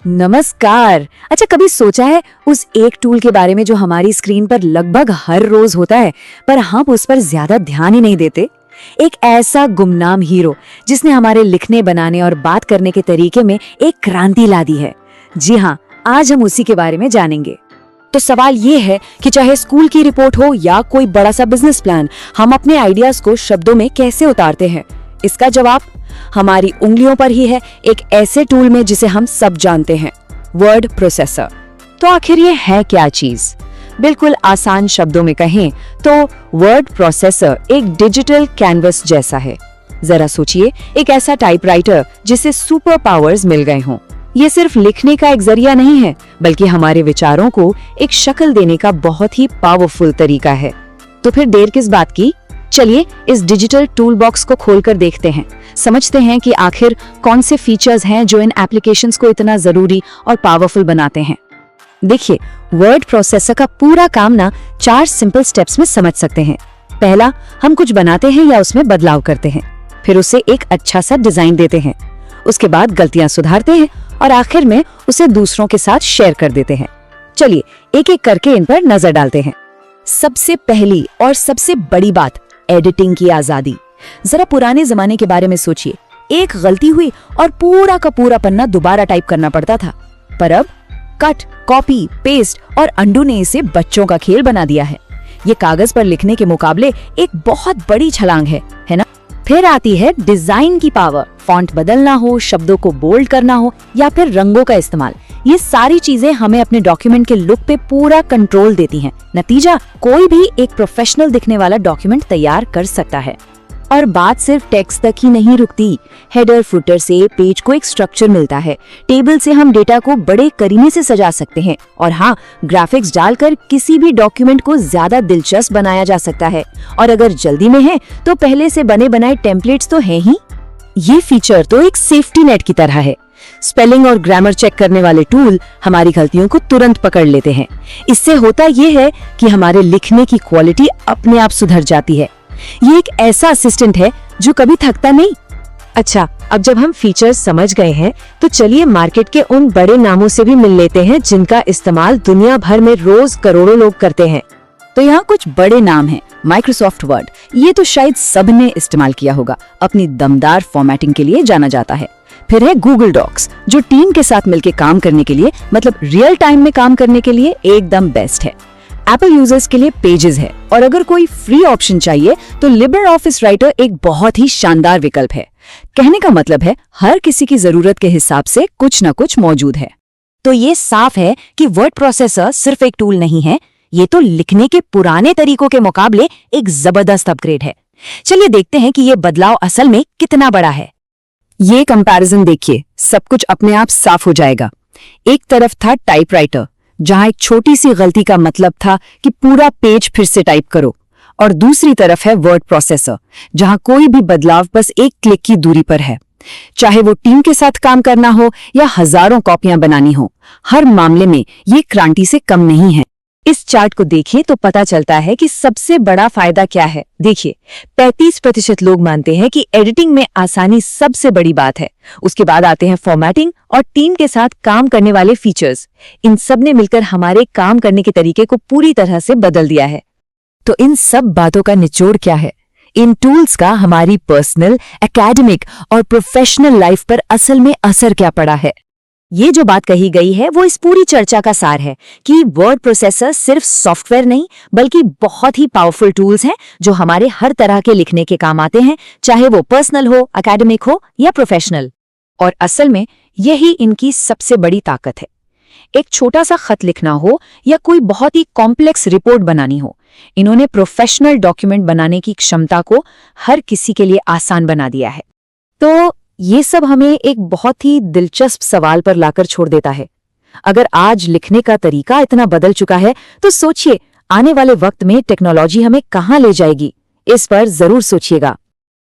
नमस्कार। अच्छा, कभी सोचा है उस एक टूल के बारे में जो हमारी स्क्रीन पर लगभग हर रोज होता है, पर हम उस पर ज्यादा ध्यान ही नहीं देते। एक ऐसा गुमनाम हीरो जिसने हमारे लिखने, बनाने और बात करने के तरीके में एक क्रांति ला दी है। जी हाँ, आज हम उसी के बारे में जानेंगे। तो सवाल ये है कि चाहे स्कूल की रिपोर्ट हो या कोई बड़ा सा बिजनेस प्लान, हम अपने आइडियाज को शब्दों में कैसे उतारते हैं? इसका जवाब हमारी उंगलियों पर ही है, एक ऐसे टूल में जिसे हम सब जानते हैं, वर्ड प्रोसेसर। तो आखिर ये है क्या चीज? बिल्कुल आसान शब्दों में कहें तो वर्ड प्रोसेसर एक डिजिटल कैनवस जैसा है। जरा सोचिए, एक ऐसा टाइपराइटर जिसे सुपर पावर्स मिल गए हों। ये सिर्फ लिखने का एक जरिया नहीं है, बल्कि हमारे विचारों को एक शक्ल देने का बहुत ही पावरफुल तरीका है। तो फिर देर किस बात की? चलिए इस डिजिटल टूल बॉक्स को खोलकर देखते हैं, समझते हैं कि आखिर कौन से फीचर्स हैं जो इन एप्लीकेशंस को इतना जरूरी और पावरफुल बनाते हैं। देखिए, वर्ड प्रोसेसर का पूरा काम ना 4 सिंपल स्टेप्स में समझ सकते हैं। पहला, हम कुछ बनाते हैं या उसमें बदलाव करते हैं, फिर उसे एक अच्छा सा डिजाइन देते हैं, उसके बाद गलतियां सुधारते हैं और आखिर में उसे दूसरों के साथ शेयर कर देते हैं। चलिए एक एक करके इन पर नजर डालते हैं। सबसे पहली और सबसे बड़ी बात, एडिटिंग की आजादी। जरा पुराने जमाने के बारे में सोचिए, एक गलती हुई और पूरा का पूरा पन्ना दोबारा टाइप करना पड़ता था। पर अब कट, कॉपी, पेस्ट और अंडू ने इसे बच्चों का खेल बना दिया है। ये कागज पर लिखने के मुकाबले एक बहुत बड़ी छलांग है ना? फिर आती है डिजाइन की पावर। फॉन्ट बदलना हो, शब्दों को बोल्ड करना हो या फिर रंगों का इस्तेमाल, ये सारी चीजें हमें अपने डॉक्यूमेंट के लुक पे पूरा कंट्रोल देती हैं। नतीजा, कोई भी एक प्रोफेशनल दिखने वाला डॉक्यूमेंट तैयार कर सकता है। और बात सिर्फ टेक्स्ट तक ही नहीं रुकती। हेडर, फुटर से पेज को एक स्ट्रक्चर मिलता है। टेबल से हम डेटा को बड़े करीने से सजा सकते हैं और हाँ, ग्राफिक्स डालकर किसी भी डॉक्यूमेंट को ज्यादा दिलचस्प बनाया जा सकता है। और अगर जल्दी में है तो पहले से बने बनाए टेम्पलेट्स तो हैं ही। ये फीचर तो एक सेफ्टी नेट की तरह है। स्पेलिंग और ग्रामर चेक करने वाले टूल हमारी गलतियों को तुरंत पकड़ लेते हैं। इससे होता यह है कि हमारे लिखने की क्वालिटी अपने आप सुधर जाती है। ये एक ऐसा असिस्टेंट है जो कभी थकता नहीं। अच्छा, अब जब हम फीचर्स समझ गए हैं तो चलिए मार्केट के उन बड़े नामों से भी मिल लेते हैं जिनका इस्तेमाल दुनिया भर में रोज करोड़ों लोग करते हैं। तो यहाँ कुछ बड़े नाम हैं। माइक्रोसॉफ्ट वर्ड, ये तो शायद सबने इस्तेमाल किया होगा, अपनी दमदार फॉर्मेटिंग के लिए जाना जाता है। फिर है गूगल डॉक्स, जो टीम के साथ मिलकर काम करने के लिए, मतलब रियल टाइम में काम करने के लिए एकदम बेस्ट है। एप्पल यूजर्स के लिए पेजेस है और अगर कोई फ्री ऑप्शन चाहिए तो लिब्रे ऑफिस राइटर एक बहुत ही शानदार विकल्प है। कहने का मतलब है हर किसी की जरूरत के हिसाब से कुछ न कुछ मौजूद है। तो ये साफ है कि वर्ड प्रोसेसर सिर्फ एक टूल नहीं है, ये तो लिखने के पुराने तरीकों के मुकाबले एक जबरदस्त अपग्रेड है। चलिए देखते हैं कि ये बदलाव असल में कितना बड़ा है। ये कंपैरिजन देखिए, सब कुछ अपने आप साफ हो जाएगा। एक तरफ था टाइपराइटर, जहां एक छोटी सी गलती का मतलब था कि पूरा पेज फिर से टाइप करो, और दूसरी तरफ है वर्ड प्रोसेसर, जहां कोई भी बदलाव बस एक क्लिक की दूरी पर है। चाहे वो टीम के साथ काम करना हो या हजारों कॉपियां बनानी हो, हर मामले में ये क्रांति से कम नहीं है। इस चार्ट को देखिए तो पता चलता है कि सबसे बड़ा फायदा क्या है। देखिए, 35% लोग मानते हैं कि एडिटिंग में आसानी सबसे बड़ी बात है। उसके बाद आते हैं फॉर्मेटिंग और टीम के साथ काम करने वाले फीचर्स। इन सब ने मिलकर हमारे काम करने के तरीके को पूरी तरह से बदल दिया है। तो इन सब बातों का निचोड़ क्या है? इन टूल्स का हमारी पर्सनल, एकेडमिक और प्रोफेशनल लाइफ पर असल में असर क्या पड़ा है? ये जो बात कही गई है वो इस पूरी चर्चा का सार है कि वर्ड प्रोसेसर सिर्फ सॉफ्टवेयर नहीं, बल्कि बहुत ही पावरफुल टूल्स हैं जो हमारे हर तरह के लिखने के काम आते हैं, चाहे वो पर्सनल हो, एकेडमिक हो या प्रोफेशनल। और असल में यही इनकी सबसे बड़ी ताकत है। एक छोटा सा खत लिखना हो या कोई बहुत ही कॉम्प्लेक्स रिपोर्ट बनानी हो, इन्होंने प्रोफेशनल डॉक्यूमेंट बनाने की क्षमता को हर किसी के लिए आसान बना दिया है। तो ये सब हमें एक बहुत ही दिलचस्प सवाल पर लाकर छोड़ देता है। अगर आज लिखने का तरीका इतना बदल चुका है तो सोचिए आने वाले वक्त में टेक्नोलॉजी हमें कहाँ ले जाएगी। इस पर जरूर सोचिएगा।